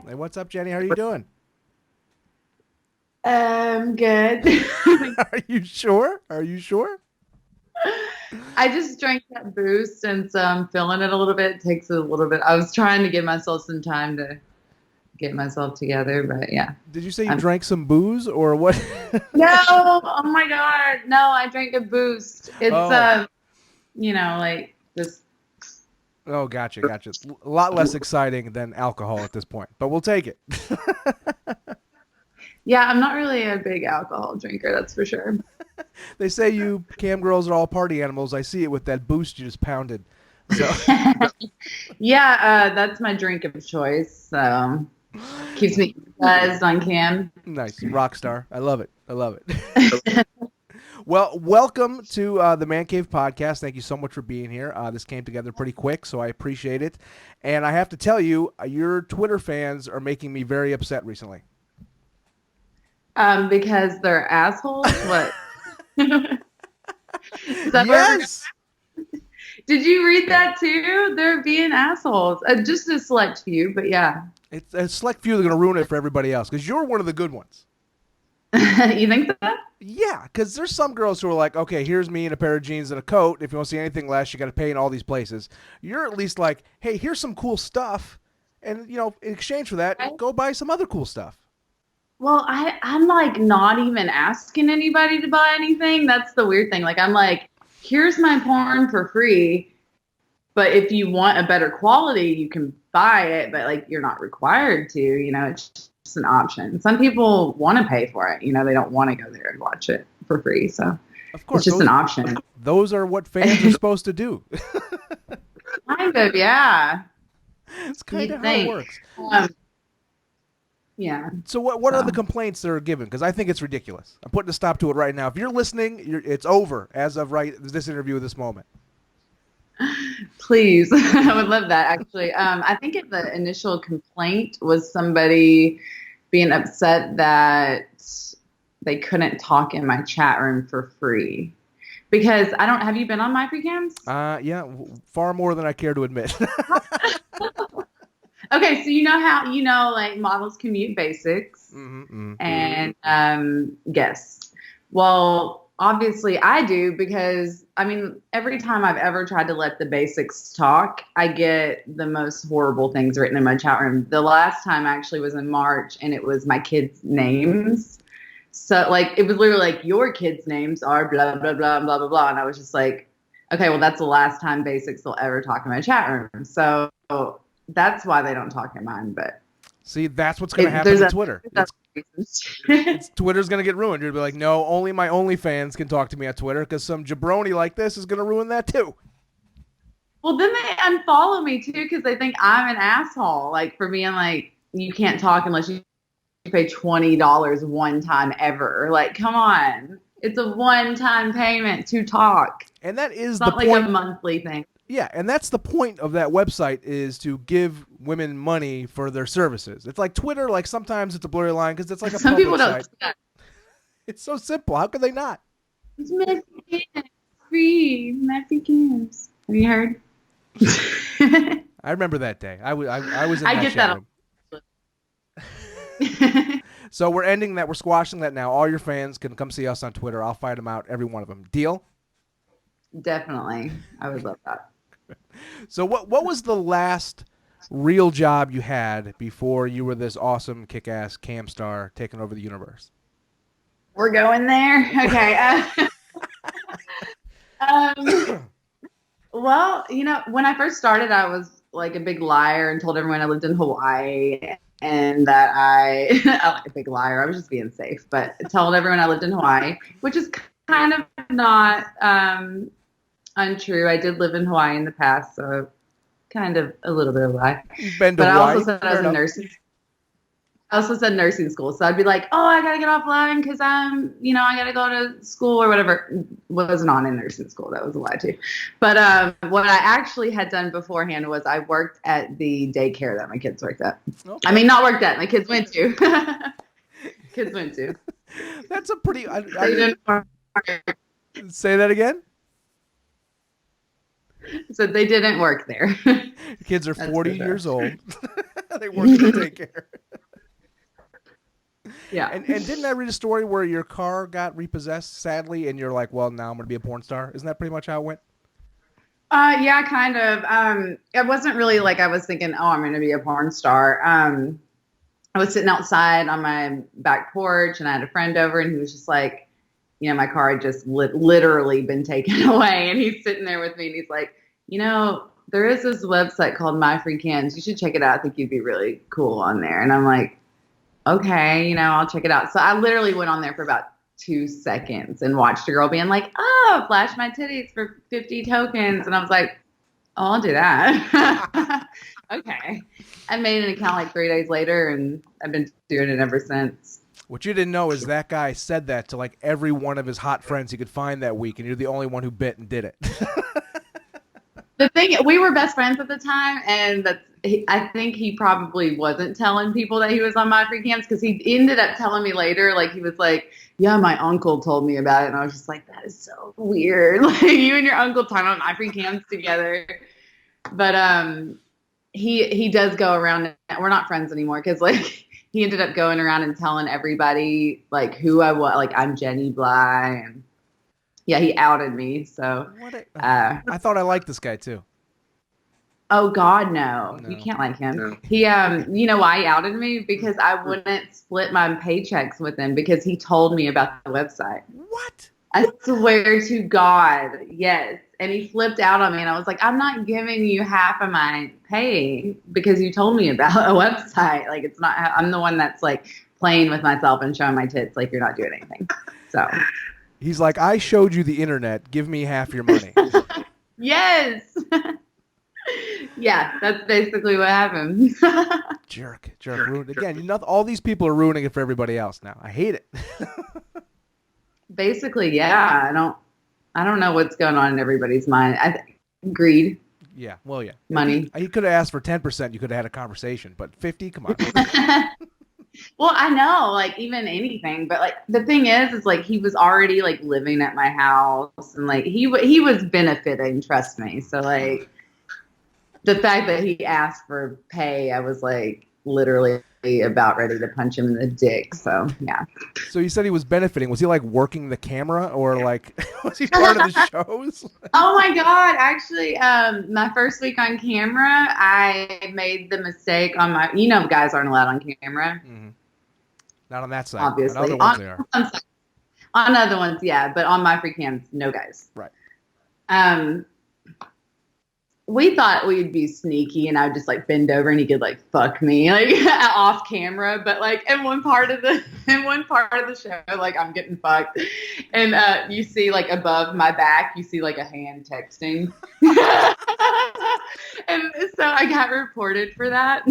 Hey, what's up, Jenny? How are you doing? Good. Are you sure? Are you sure? I just drank that boost and so I'm feeling it a little bit. It takes a little bit. I was trying to give myself some time to get myself together, but yeah. Did you say you I'm drank some booze or what? No, oh my God. No, I drank a boost. It's Oh, like just oh, gotcha, gotcha. A lot less exciting than alcohol at this point, but we'll take it. yeah, I'm not really a big alcohol drinker, that's for sure. They say you cam girls are all party animals. I see it with that boost you just pounded. So Yeah, that's my drink of choice. So keeps me buzzed on cam. nice, rock star. I love it. I love it. Well, welcome to the Man Cave podcast. Thank you so much for being here. This came together pretty quick, so I appreciate it. And I have to tell you, your Twitter fans are making me very upset recently. Because they're assholes. What? Is that what we're Yes, Did you read that too? They're being assholes. Just a select few, but yeah. it's a select few that are going to ruin it for everybody else because you're one of the good ones. You think so? Yeah, because there's some girls who are like, okay, here's me in a pair of jeans and a coat. If you want to see anything less, you got to pay in all these places. You're at least like, hey, here's some cool stuff, and in exchange for that, Right. go buy some other cool stuff. Well, I'm like not even asking anybody to buy anything. That's the weird thing. Like I'm like, here's my porn for free, but if you want a better quality, you can buy it, but like you're not required to, it's just an option. Some people want to pay for it, they don't want to go there and watch it for free. So Of it's course, just an option. those are what fans are supposed to do. Kind of, yeah. It's kind You'd of how it think. works. Um, yeah. So what are the So complaints that are given? Because I think it's ridiculous. I'm putting a stop to it right now. If you're listening, it's over as of right this interview, this moment. please, I would love that actually. I think the initial complaint was somebody being upset that they couldn't talk in my chat room for free. Because I don't, have you been on my free cams? Yeah, far more than I care to admit. Okay, so you know how, like models commute basics Mm-hmm. and guests. Well, obviously I do because I mean, every time I've ever tried to let the basics talk, I get the most horrible things written in my chat room. The last time actually was in March and it was my kids' names. So like it was literally like your kids' names are blah blah blah blah blah blah. And I was just like, okay, well that's the last time basics will ever talk in my chat room. So that's why they don't talk in mine. But See, that's what's going to happen there's to a Twitter. there's other reasons. It's Twitter's going to get ruined. You're going to be like, no, only my OnlyFans can talk to me on Twitter because some jabroni like this is going to ruin that too. Well, then they unfollow me too because they think I'm an asshole. Like for being like, you can't talk unless you pay $20 one time ever. Like, come on. It's a one-time payment to talk. And that It's is the not like a point. monthly thing. Yeah, and that's the point of that website is to give women money for their services. It's like Twitter, like sometimes it's a blurry line because it's like a Some people public don't site. see that. It's so simple. How could they not? It's Mexican, free Mexicans. Have you heard? I remember that day. I was in I that get chat that. room. So we're ending that. We're squashing that now. All your fans can come see us on Twitter. I'll fight them out, every one of them. Deal? Definitely. I would love that. So what was the last real job you had before you were this awesome kick-ass cam star taking over the universe? We're going there. Okay. Um, well, when I first started, I was like a big liar and told everyone I lived in Hawaii and that I'm like a big liar. I was just being safe, but told everyone I lived in Hawaii, which is kind of not untrue. I did live in Hawaii in the past, so kind of a little bit of a lie. You've been to But I also Hawaii. said I Fair was in enough. nursing. I also said nursing school. So I'd be like, oh, I got to get offline because I got to go to school or whatever. Was not in nursing school. That was a lie too. But what I actually had done beforehand was I worked at the daycare that my kids worked at. I Okay. mean, not worked at, my kids went to. Kids went to. That's a pretty. They didn't work. Say that again. So they didn't work there. Kids are That's 40 for sure. years old. They weren't going to take care. Yeah. And didn't I read a story where your car got repossessed, sadly, and you're like, well, now I'm going to be a porn star? Isn't that pretty much how it went? Yeah, kind of. It wasn't really like I was thinking, oh, I'm going to be a porn star. I was sitting outside on my back porch, and I had a friend over, and he was just like, you know, my car had just literally been taken away, and he's sitting there with me, and he's like, you know, there is this website called My Free Cams. You should check it out. I think you'd be really cool on there. And I'm like, okay, you know, I'll check it out. So I literally went on there for about 2 seconds and watched a girl being like, oh, flash my titties for 50 tokens. And I was like, oh, I'll do that. Okay. I made an account like 3 days later, and I've been doing it ever since. What you didn't know is that guy said that to like every one of his hot friends he could find that week, and you're the only one who bit and did it. The thing, we were best friends at the time, and I think he probably wasn't telling people that he was on My Free Cams, because he ended up telling me later, like he was like, yeah, my uncle told me about it, and I was just like, that is so weird. Like you and your uncle talking about My Free Cams together. But he does go around. We're not friends anymore because like he ended up going around and telling everybody like who I was. Like I'm Jenny Blighe, and yeah, he outed me. So I thought I liked this guy too. Oh God, no. You can't like him. No. He, you know why he outed me? Because I wouldn't split my paychecks with him because he told me about the website. What? I swear to God, yes. And he flipped out on me, and I was like, I'm not giving you half of my pay because you told me about a website. Like, it's not, I'm the one that's like playing with myself and showing my tits. Like, you're not doing anything. So he's like, I showed you the internet. Give me half your money. Yes. Yeah, that's basically what happened. Jerk. Ruined again. You know, all these people are ruining it for everybody else now. I hate it. Basically, yeah. I don't know what's going on in everybody's mind. Greed. Yeah. Well, yeah. Money. He could have asked for 10%. You could have had a conversation, but 50. Come on. Well, I know, like even anything, but like the thing is like he was already like living at my house, and like he was benefiting. Trust me. So like. The fact that he asked for pay, I was like literally about ready to punch him in the dick. So yeah. So you said he was benefiting. Was he like working the camera, or like was he part of the shows? Oh my God. Actually, my first week on camera, I made the mistake on my, you know, guys aren't allowed on camera. Mm-hmm. Not on that side. Obviously. On other ones they are. On other ones, yeah. But on My Free Cams, no guys. Right. We thought we'd be sneaky, and I would just like bend over and he could like fuck me like off camera. But like in one part of the show, like I'm getting fucked, and you see like above my back, you see like a hand texting, and so I got reported for that.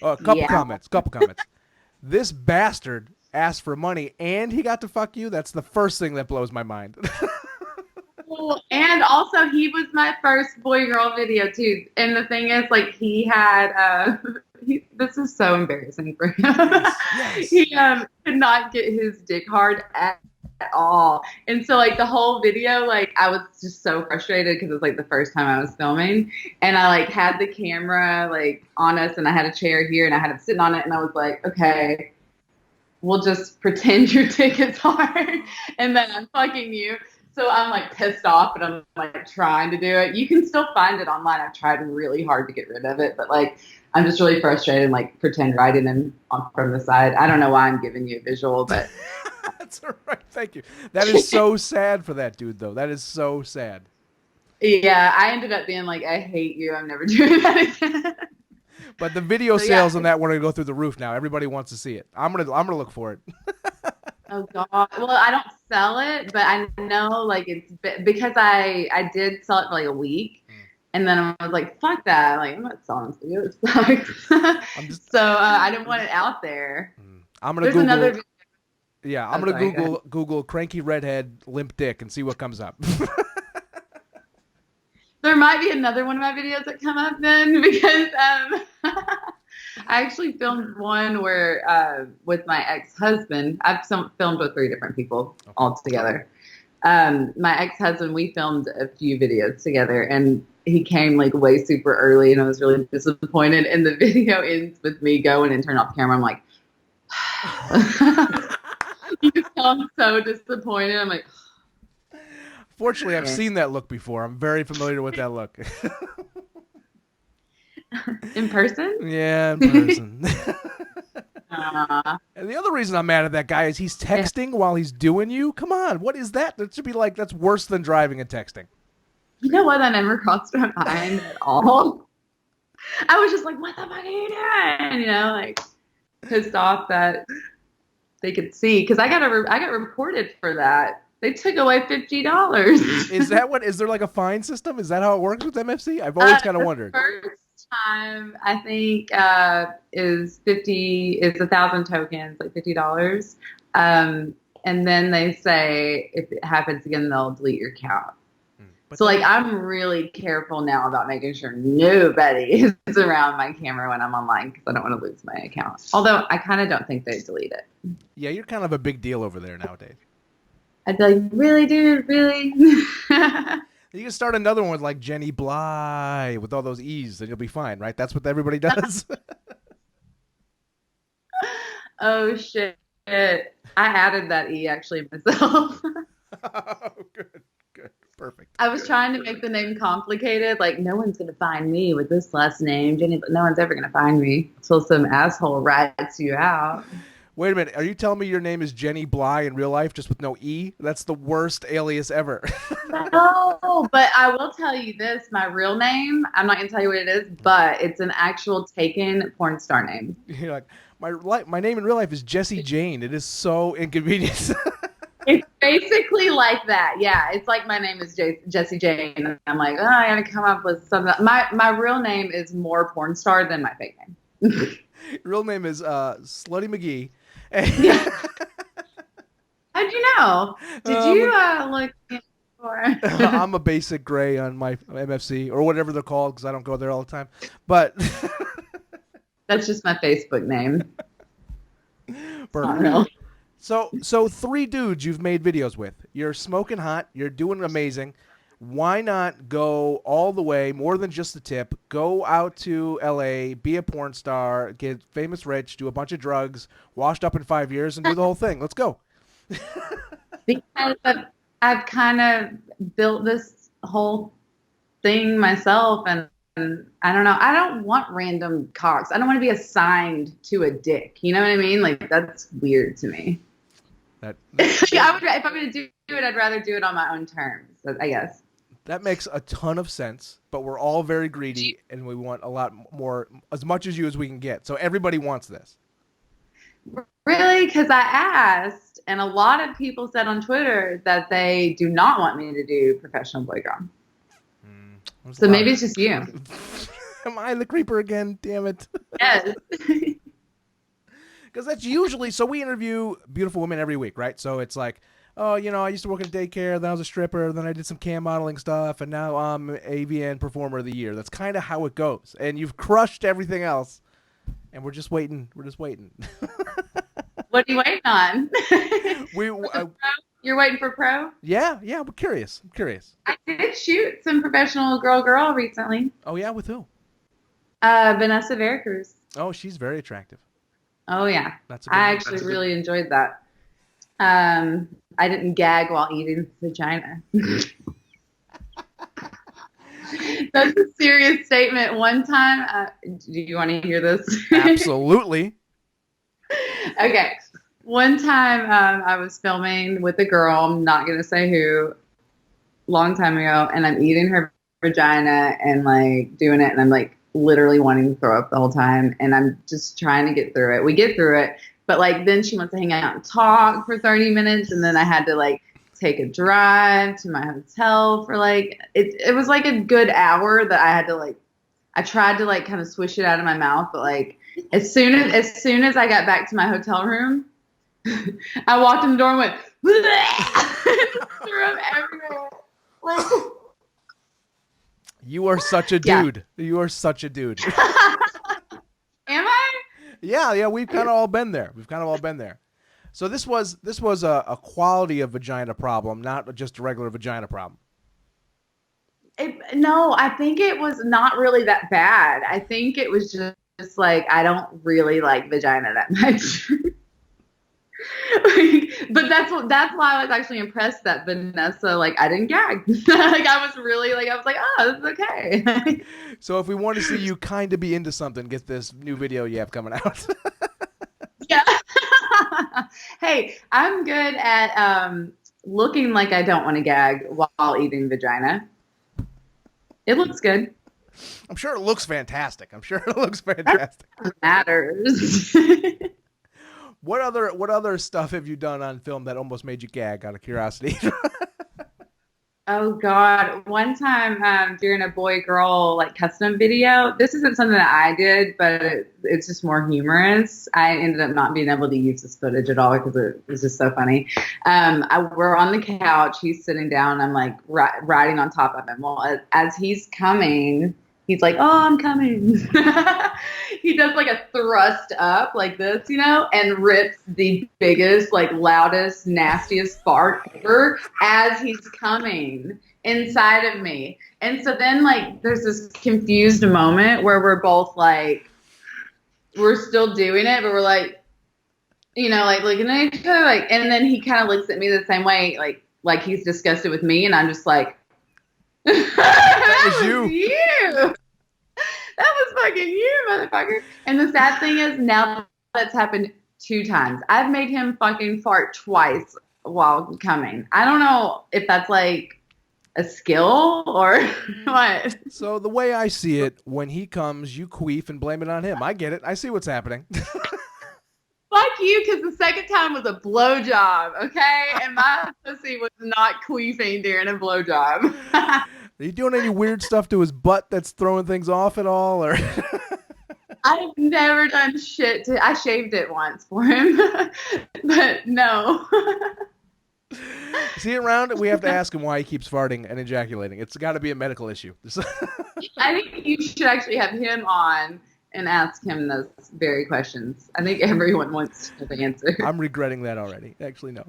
Couple comments. This bastard asked for money and he got to fuck you. That's the first thing that blows my mind. And also he was my first boy-girl video too. And the thing is, like, he had this is so embarrassing for him. Yes. He could not get his dick hard at all. And so like the whole video, like I was just so frustrated because it was like the first time I was filming, and I like had the camera like on us, and I had a chair here, and I had him sitting on it, and I was like, okay, we'll just pretend your dick is hard and then I'm fucking you. So I'm like pissed off, and I'm like trying to do it. You can still find it online. I've tried really hard to get rid of it, but like I'm just really frustrated and like pretend writing him from the side. I don't know why I'm giving you a visual, but that's all right. Thank you. That is so sad for that dude, though. That is so sad. Yeah, I ended up being like, I hate you. I'm never doing that again. But the video sales on that one are gonna go through the roof now. Everybody wants to see it. I'm gonna look for it. Oh God. Well, I don't sell it, but I know like it's because I did sell it for like a week, and then I was like, fuck that. Like I'm not selling this video. It sucks. So I didn't want it out there. I'm gonna Google. I'm gonna Google cranky redhead limp dick and see what comes up. There might be another one of my videos that come up then, because I actually filmed one where with my ex-husband. I've filmed with 3 different people all together. My ex-husband, we filmed a few videos together, and he came like way super early, and I was really disappointed. And the video ends with me going and turning off the camera. I'm like, you sound so disappointed. I'm like, Fortunately, I've seen that look before. I'm very familiar with that look. in person? Yeah, in person. Uh, And the other reason I'm mad at that guy is he's texting while he's doing you. Come on, what is that? That should be like, that's worse than driving and texting. you know what? That never crossed my mind at all. I was just like, what the fuck are you doing? You know, like pissed off that they could see, because I got reported for that. They took away $50. Is that what? Is there like a fine system? Is that how it works with MFC? I've always kind of wondered. First time I think is 1,000 tokens, like $50. And then they say if it happens again, they'll delete your account. So like I'm really careful now about making sure nobody is around my camera when I'm online, because I don't want to lose my account. Although I kind of don't think they delete it. Yeah, you're kind of a big deal over there nowadays. I'd be like, really, dude, really? You can start another one with like Jenny Blighe with all those E's, and you'll be fine, right? That's what everybody does. Oh shit! I added that E actually myself. Oh, good, perfect. I was trying to make the name complicated. Like, no one's gonna find me with this last name, Jenny. But no one's ever gonna find me until some asshole writes you out. Wait a minute. Are you telling me your name is Jenny Blighe in real life, just with no E? That's the worst alias ever. No, but I will tell you this: my real name. I'm not gonna tell you what it is, but it's an actual taken porn star name. You're like, my name in real life is Jessie Jane. It is so inconvenient. It's basically like that. Yeah, it's like my name is Jessie Jane. I'm like, oh, I gotta come up with something. My real name is more porn star than my fake name. Real name is Slutty McGee. Yeah. How'd you know? Did you look for? I'm a basic gray on my MFC or whatever they're called, because I don't go there all the time. But that's just my Facebook name. Perfect. So 3 dudes you've made videos with. You're smoking hot. You're doing amazing. Why not go all the way, more than just the tip? Go out to LA, be a porn star, get famous rich, do a bunch of drugs, washed up in 5 years, and do the whole thing. Let's go. Because I've kind of built this whole thing myself, and I don't know. I don't want random cocks. I don't want to be assigned to a dick. You know what I mean? Like, that's weird to me. That I would, if I'm going to do it, I'd rather do it on my own terms, I guess. That makes a ton of sense, but we're all very greedy, and we want a lot more, as much as you as we can get. So everybody wants this. Really? Because I asked, and a lot of people said on Twitter that they do not want me to do professional playground. So maybe it's just you. Am I the creeper again? Damn it. Yes. Because that's usually, so we interview beautiful women every week, right? So it's like, oh, you know, I used to work in a daycare, then I was a stripper, then I did some cam modeling stuff, and now I'm AVN Performer of the Year. That's kind of how it goes. And you've crushed everything else, and we're just waiting. We're just waiting. What are you waiting on? You're waiting for pro? Yeah, we're curious. I'm curious. I did shoot some professional girl recently. Oh, yeah, with who? Vanessa Veracruz. Oh, she's very attractive. Oh, yeah. That's I actually really enjoyed that. I didn't gag while eating vagina. That's a serious statement. One time, do you want to hear this? Absolutely. Okay. One time I was filming with a girl, I'm not going to say who, long time ago, and I'm eating her vagina and like doing it, and I'm like literally wanting to throw up the whole time, and I'm just trying to get through it. We get through it, but like then she wants to hang out and talk for 30 minutes, and then I had to like take a drive to my hotel for like, it was like a good hour that I had to like, I tried to like kind of swish it out of my mouth, but like as soon as I got back to my hotel room, I walked in the door and went, threw up everywhere. Like, you are such a dude. Yeah. You are such a dude. Am I? Yeah, we've kind of all been there. So this was a quality of vagina problem, not just a regular vagina problem. No, I think it was not really that bad. I think it was just like I don't really like vagina that much. But that's why I was actually impressed that Vanessa, like, I didn't gag. Like I was really like I was like, oh, this is okay. So if we want to see you kind of be into something, get this new video you have coming out. Yeah. Hey, I'm good at looking like I don't want to gag while eating vagina. It looks good. I'm sure it looks fantastic. I'm sure it looks fantastic. It matters. What other stuff have you done on film that almost made you gag out of curiosity? Oh God. One time during a boy-girl like custom video, this isn't something that I did, but it's just more humorous. I ended up not being able to use this footage at all because it was just so funny. We're on the couch. He's sitting down. I'm like riding on top of him. Well, as he's coming, he's like, "Oh, I'm coming." He does like a thrust up like this, and rips the biggest, like loudest, nastiest fart ever as he's coming inside of me. And so then like there's this confused moment where we're both like, we're still doing it, but we're like, like looking at each other, like, and then he kind of looks at me the same way, like he's disgusted with me, and I'm just like, that was you. That was fucking you, motherfucker. And the sad thing is, now that's happened 2 times. I've made him fucking fart twice while coming. I don't know if that's like a skill or what. So the way I see it, when he comes, you queef and blame it on him. I get it. I see what's happening. Fuck you, because the second time was a blowjob, okay? And my pussy was not queefing during a blowjob. Are you doing any weird stuff to his butt that's throwing things off at all, or? I've never done shit to. I shaved it once for him, but no. Is he around? We have to ask him why he keeps farting and ejaculating. It's got to be a medical issue. I think you should actually have him on and ask him those very questions. I think everyone wants to know the answer. I'm regretting that already. Actually, no.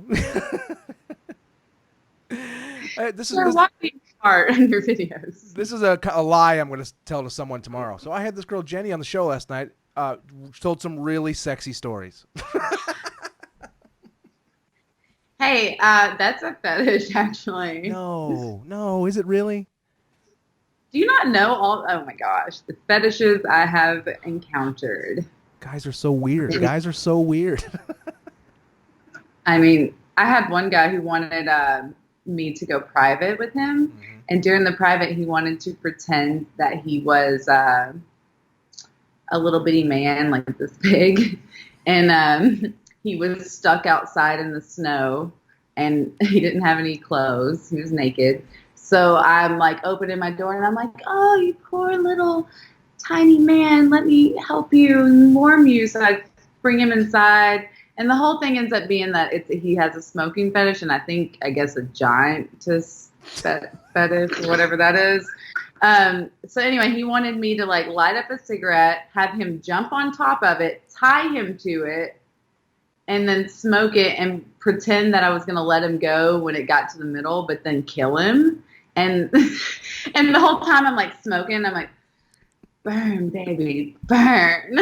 This art in your videos. This is a lie I'm going to tell to someone tomorrow. So I had this girl Jenny on the show last night. Told some really sexy stories. Hey, that's a fetish, actually. No, is it really? Do you not know all? Oh my gosh, the fetishes I have encountered. Guys are so weird. I mean, I had one guy who wanted me to go private with him. Mm-hmm. And during the private, he wanted to pretend that he was a little bitty man, like this big. And he was stuck outside in the snow, and he didn't have any clothes. He was naked. So I'm like opening my door, and I'm like, "Oh, you poor little tiny man. Let me help you and warm you." So I bring him inside. And the whole thing ends up being that he has a smoking fetish, and I guess a giantess fetish or whatever that is. So anyway, he wanted me to like light up a cigarette, have him jump on top of it, tie him to it, and then smoke it and pretend that I was going to let him go when it got to the middle, but then kill him. And and the whole time I'm like smoking, I'm like, burn, baby, burn.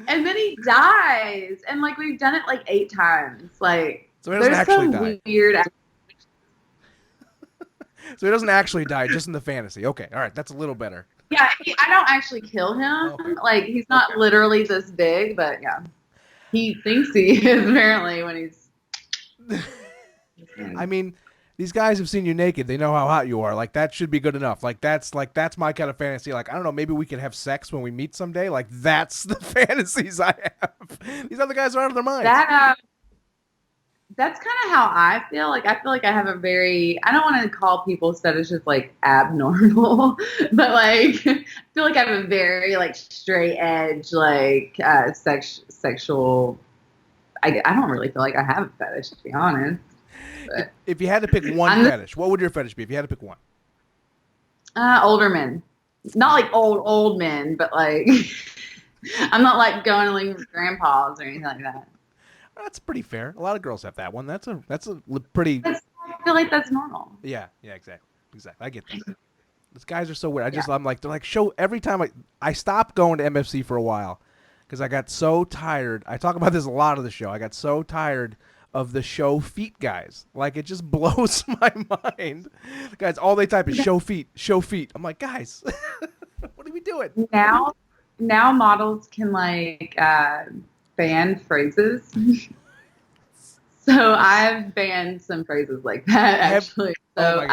And then he dies. And like we've done it like 8 times. Like so he doesn't actually die. Weird. So he doesn't actually die, just in the fantasy. Okay, all right, that's a little better. Yeah, I don't actually kill him. Okay. Like he's not literally this big, but yeah, he thinks he is apparently when he's. I mean, these guys have seen you naked. They know how hot you are. Like that should be good enough. Like that's my kind of fantasy. Like I don't know, maybe we could have sex when we meet someday. Like that's the fantasies I have. These other guys are out of their minds. That's kind of how I feel. Like I feel like I have a very, I don't want to call people's fetishes like abnormal, but like I feel like I have a very like straight edge like sexual. I don't really feel like I have a fetish, to be honest. But if you had to pick one fetish, what would your fetish be if you had to pick one? Older men. Not like old men, but like I'm not like going to like grandpas or anything like that. That's pretty fair. A lot of girls have that one. That's a pretty. I feel like that's normal. Yeah, exactly. I get that. These guys are so weird. I'm like, they're like, show every time I stopped going to MFC for a while because I got so tired. I talk about this a lot of the show. I got so tired of the show feet guys. Like, it just blows my mind. The guys, all they type is show feet, show feet. I'm like, guys, what are we doing? Now models can like ban phrases. So I've banned some phrases like that actually. So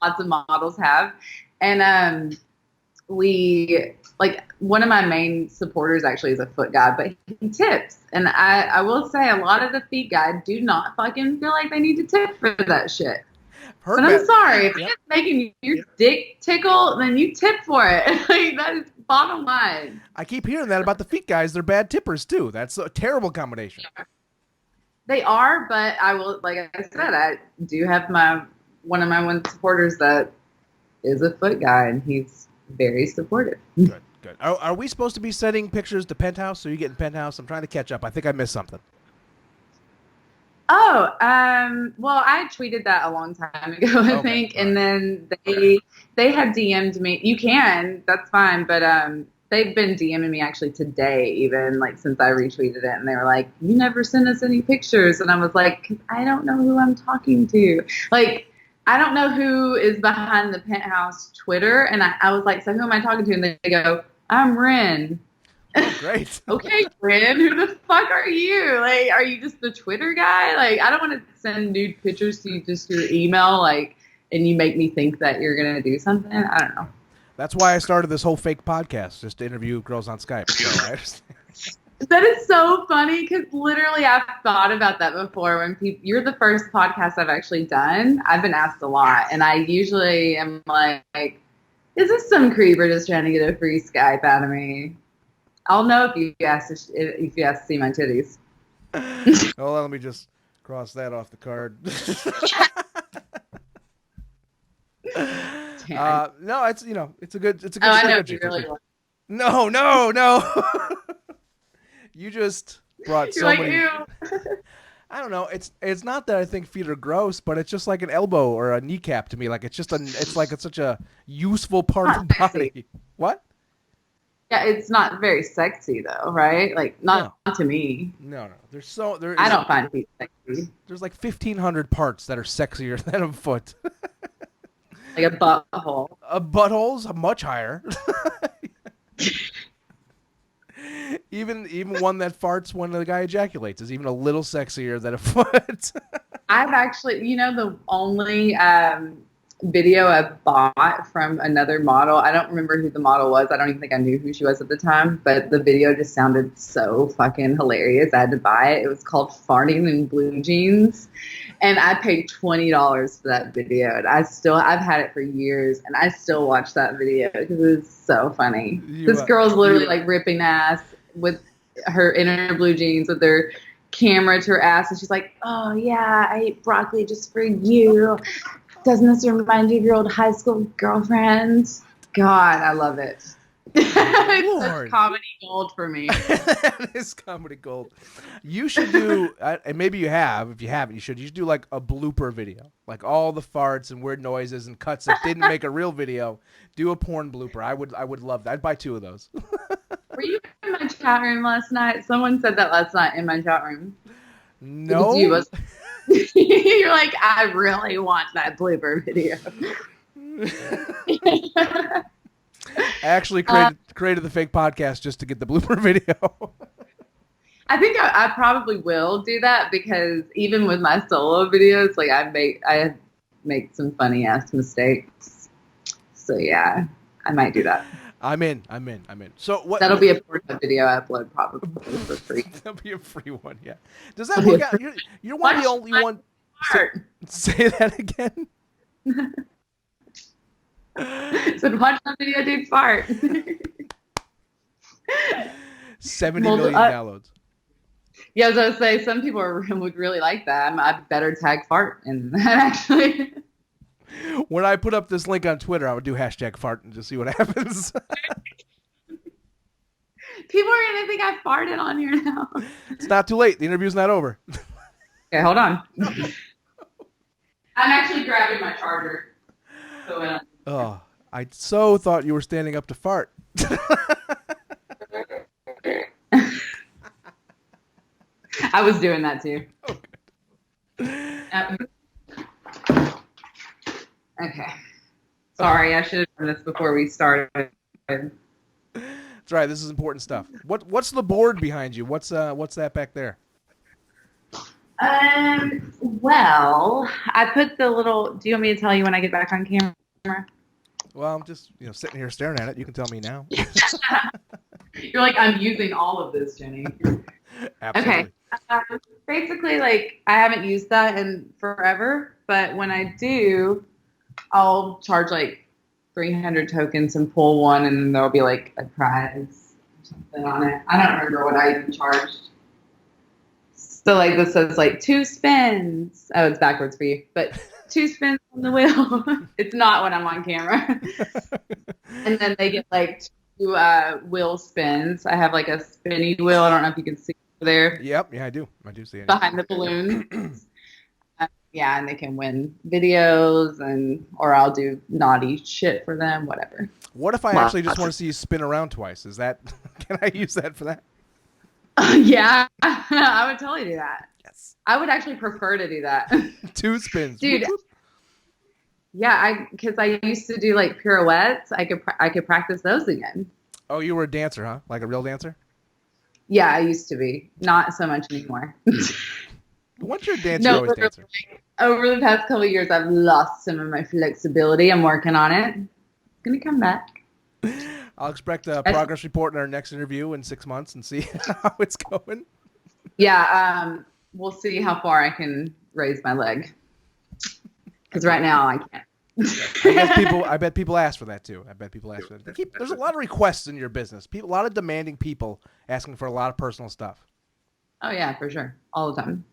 lots of models have. And we like one of my main supporters actually is a foot guy, but he tips. And I will say a lot of the feet guys do not fucking feel like they need to tip for that shit. But I'm sorry, if it's making your dick tickle, then you tip for it. Like, that is bottom line. I keep hearing that about the feet guys. They're bad tippers too. That's a terrible combination. They are, but I will, like I said, I do have one of my supporters that is a foot guy, and he's very supportive. Good. Are we supposed to be sending pictures to Penthouse? Are you getting Penthouse? I'm trying to catch up. I think I missed something. Oh, well, I tweeted that a long time ago, I think, and then they have DM'd me. You can, that's fine, but they've been DMing me actually today, even like since I retweeted it, and they were like, "You never sent us any pictures," and I was like, "I don't know who I'm talking to." Like, I don't know who is behind the Penthouse Twitter, and I was like, "So who am I talking to?" And they go, "I'm Ren." Oh, great. Okay, Ren, who the fuck are you? Like, are you just the Twitter guy? Like, I don't want to send nude pictures to you just your email, like, and you make me think that you're gonna do something. I don't know. That's why I started this whole fake podcast, just to interview girls on Skype. So I understand. That is so funny because literally I've thought about that before. When you're the first podcast I've actually done, I've been asked a lot, and I usually am like, "Is this some creeper just trying to get a free Skype out of me?" I'll know if you ask to see my titties. Hold on, let me just cross that off the card. No, it's it's a good strategy. I know you really like. No. You just brought You're so many. Ew. I don't know. It's not that I think feet are gross, but it's just like an elbow or a kneecap to me. Like it's such a useful part of the body. What? Yeah, it's not very sexy though, right? Like not to me. No. I don't find feet sexy. There's like 1,500 parts that are sexier than a foot. Like a butthole. A butthole's much higher. Even one that farts when the guy ejaculates is even a little sexier than a foot. I've actually, the only video I bought from another model. I don't remember who the model was. I don't even think I knew who she was at the time, but the video just sounded so fucking hilarious. I had to buy it. It was called Farting in Blue Jeans. And I paid $20 for that video. And I've had it for years, and I still watch that video because it's so funny. This girl's literally like ripping ass with in her blue jeans with her camera to her ass, and she's like, "Oh yeah, I ate broccoli just for you. Doesn't this remind you of your old high school girlfriend?" God, I love it. It's such comedy gold for me. That is comedy gold. You should do, and maybe you have. If you haven't, you should do like a blooper video, like all the farts and weird noises and cuts that didn't make a real video. Do a porn blooper. I would love that. I'd buy 2 of those. Were you in my chat room last night? Someone said that last night in my chat room. No. You're like, I really want that blooper video. I actually created the fake podcast just to get the blooper video. I think I probably will do that because even with my solo videos, like I make some funny ass mistakes. So yeah, I might do that. I'm in. So what? That'll be a Pornhub video I upload probably for free. That'll be a free one. Yeah. Does that work out? You're one of the only one. Say that again. So watch that video, dude. Fart. 70 million downloads. Yeah, I was gonna say some people would really like that. I better tag fart in that actually. When I put up this link on Twitter, I would do #fart and just see what happens. People are gonna think I farted on here now. It's not too late. The interview's not over. Okay, hold on. I'm actually grabbing my charger. So, Oh, I so thought you were standing up to fart. I was doing that too. Okay. Sorry, I should have done this before we started. That's right. This is important stuff. What's the board behind you? What's that back there? Well, I put the little. Do you want me to tell you when I get back on camera? Well, I'm just sitting here staring at it. You can tell me now. You're like, I'm using all of this, Jenny. Absolutely. Okay. Basically, like, I haven't used that in forever, but when I do, I'll charge like 300 tokens and pull one, and then there'll be like a prize or something on it. I don't remember what I even charged. So like this says like 2 spins. Oh, it's backwards for you, but 2 spins on the wheel. It's not when I'm on camera. And then they get like 2 wheel spins. I have like a spinny wheel. I don't know if you can see over there. Yep. Yeah, I do. I do see it. Behind the balloon. Yeah, and they can win videos or I'll do naughty shit for them, whatever. What if I actually just want to see you spin around twice? Is that can I use that for that? Yeah, I would totally do that. Yes. I would actually prefer to do that. 2 spins. Dude. Yeah, because I used to do like pirouettes. I could practice those again. Oh, you were a dancer, huh? Like a real dancer? Yeah, I used to be. Not so much anymore. Once you're a dancer, you're always a dancer. Over the past couple of years, I've lost some of my flexibility. I'm working on it. It's going to come back. I'll expect a progress report in our next interview in 6 months and see how it's going. Yeah, we'll see how far I can raise my leg. Because right now I can't. I bet people ask for that too. There's a lot of requests in your business. A lot of demanding people asking for a lot of personal stuff. Oh yeah, for sure, all the time.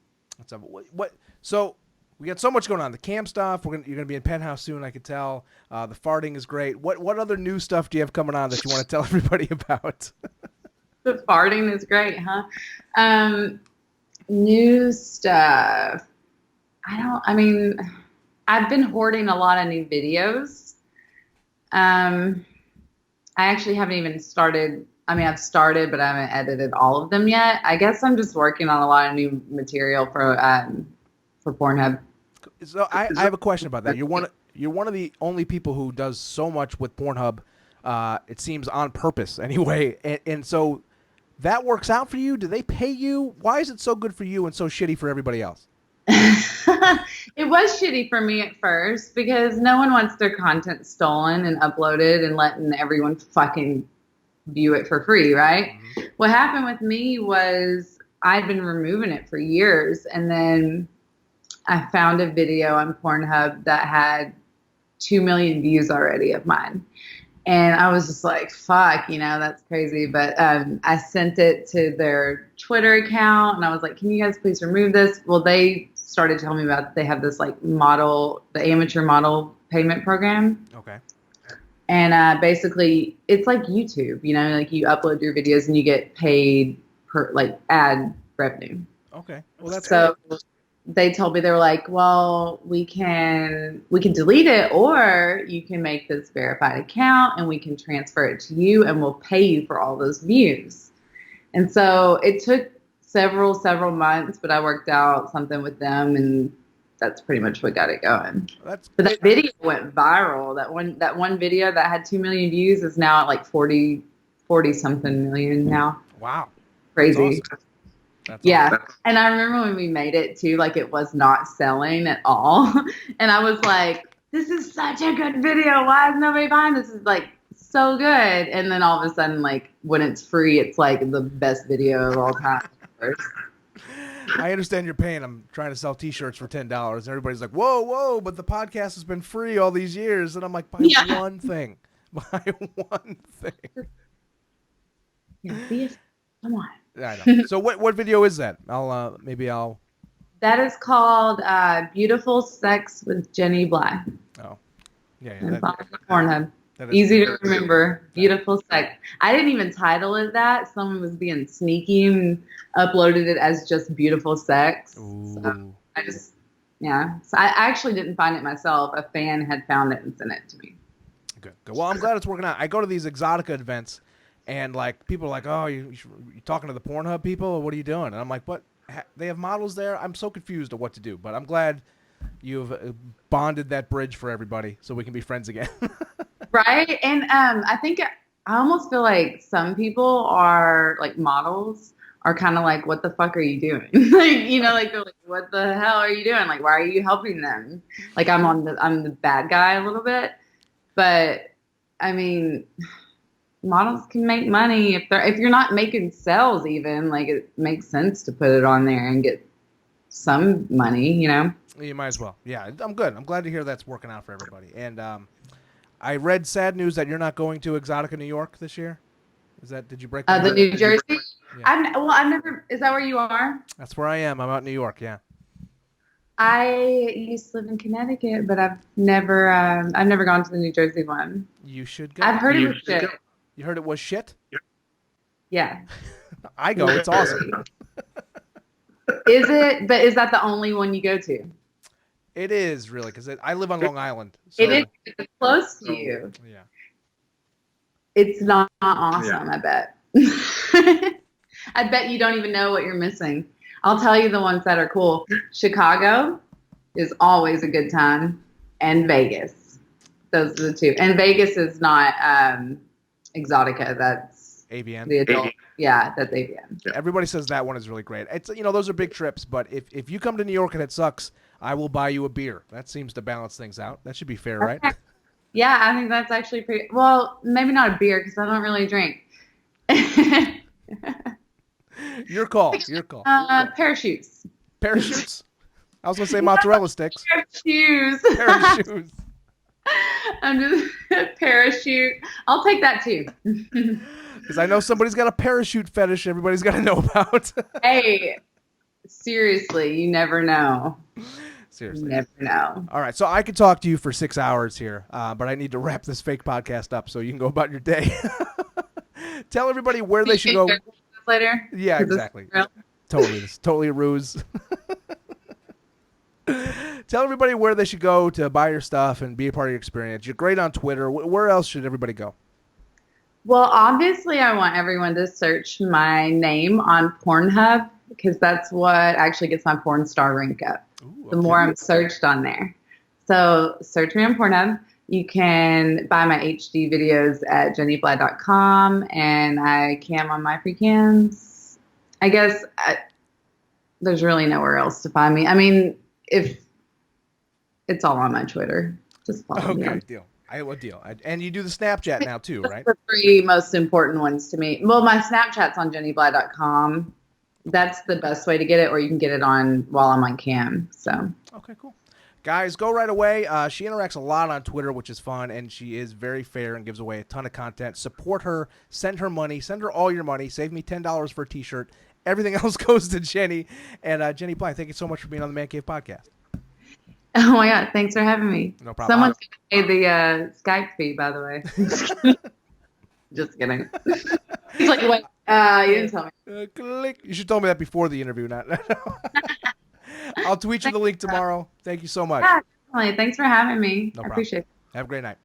So we got so much going on. The cam stuff. You're gonna be in Penthouse soon. I could tell. The farting is great. What other new stuff do you have coming on that you want to tell everybody about? The farting is great, huh? New stuff. I've been hoarding a lot of new videos. I actually haven't even started. I've started, but I haven't edited all of them yet. I guess I'm just working on a lot of new material for Pornhub. So I have a question about that. You're one of the only people who does so much with Pornhub. It seems on purpose anyway, and so that works out for you. Do they pay you? Why is it so good for you and so shitty for everybody else? It was shitty for me at first because no one wants their content stolen and uploaded and letting everyone fucking view it for free, right? Mm-hmm. What happened with me was I'd been removing it for years, and then I found a video on Pornhub that had 2 million views already of mine. And I was just like, fuck, that's crazy. But I sent it to their Twitter account, and I was like, can you guys please remove this? Well, they started telling me about they have this like the amateur model payment program. Okay. And basically, it's like YouTube, like you upload your videos and you get paid per like ad revenue. Okay. Well, that's so. Great. They told me, they were like, well, we can delete it, or you can make this verified account and we can transfer it to you and we'll pay you for all those views. And so it took several months, but I worked out something with them, and that's pretty much what got it going. But that video went viral. That one video that had 2 million views is now at like 40 something million now. Wow. Crazy. That's awesome. Yeah. And I remember when we made it too, like it was not selling at all. And I was like, this is such a good video. Why is nobody buying this? Is like so good. And then all of a sudden, like when it's free, it's like the best video of all time. I understand your pain. I'm trying to sell t-shirts for $10 and everybody's like, whoa, but the podcast has been free all these years. And I'm like, buy one thing. Buy one thing. Yeah, come on. I know. So what video is that? I'll. That is called Beautiful Sex with Jenny Blighe. Oh, yeah. Pornhub. Easy to remember. Beautiful sex. I didn't even title it that. Someone was being sneaky and uploaded it as just beautiful sex. Ooh. So yeah. So I actually didn't find it myself. A fan had found it and sent it to me. Good. Well, I'm glad it's working out. I go to these Exotica events, and like people are like, "Oh, you talking to the Pornhub people, or what are you doing?" And I'm like, "What? They have models there?" I'm so confused of what to do, but I'm glad you've bonded that bridge for everybody, so we can be friends again. Right. And I think I almost feel like some people are like models are kind of like, what the fuck are you doing? Like they're like, what the hell are you doing? Like, why are you helping them? Like I'm the bad guy a little bit. But I mean, models can make money if you're not making sales even, like it makes sense to put it on there and get some money, You might as well. Yeah, I'm good. I'm glad to hear that's working out for everybody. And I read sad news that you're not going to Exotica New York this year. Did you break the New Jersey? Yeah. I've never, is that where you are? That's where I am. I'm out in New York, yeah. I used to live in Connecticut, but I've never gone to the New Jersey one. You should go. I've heard it was shit. You heard it was shit? Yeah. I go. It's awesome. Is it? But is that the only one you go to? It is really because I live on Long Island. So, it is. It's close to you. Yeah. It's not awesome. Yeah. I bet. I bet you don't even know what you're missing. I'll tell you the ones that are cool. Chicago is always a good time, and Vegas. Those are the two. And Vegas is not Exotica. That's AVN. The adult. Yeah, that's AVN. Everybody says that one is really great. It's those are big trips, but if you come to New York and it sucks, I will buy you a beer. That seems to balance things out. That should be fair, right? Yeah, I think that's actually pretty. Well, maybe not a beer because I don't really drink. Your call. Parachutes. Parachutes? I was going to say mozzarella sticks. Parachutes. I'm just parachute. I'll take that too. Because I know somebody's got a parachute fetish everybody's got to know about. Hey, seriously, you never know. Seriously. You never know. All right, so I could talk to you for 6 hours here, but I need to wrap this fake podcast up so you can go about your day. Tell everybody where they should go. Later? Yeah, exactly. It's totally a ruse. Tell everybody where they should go to buy your stuff and be a part of your experience. You're great on Twitter. Where else should everybody go? Well, obviously, I want everyone to search my name on Pornhub because that's what actually gets my porn star rank up. Ooh, okay. The more I'm searched on there. So search me on Pornhub. You can buy my HD videos at jennyblighe.com, and I cam on my free cams. I guess there's really nowhere else to find me. I mean, if it's all on my Twitter, just follow me. Okay, deal. Deal. And you do the Snapchat now too, right? The three most important ones to me. Well, my Snapchat's on jennyblighe.com. That's the best way to get it, or you can get it on while I'm on cam. So. Okay, cool. Guys, go right away. She interacts a lot on Twitter, which is fun, and she is very fair and gives away a ton of content. Support her. Send her money. Send her all your money. Save me $10 for a T-shirt. Everything else goes to Jenny. And Jenny Blighe, thank you so much for being on the Man Cave podcast. Oh, my God. Thanks for having me. No problem. Someone's going to pay the Skype fee, by the way. Just kidding. He's like, wait, you didn't tell me. Click. You should tell me that before the interview, not. I'll tweet you the link tomorrow. Thank you so much. Yeah, definitely. Thanks for having me. No I problem. appreciate it. Have a great night.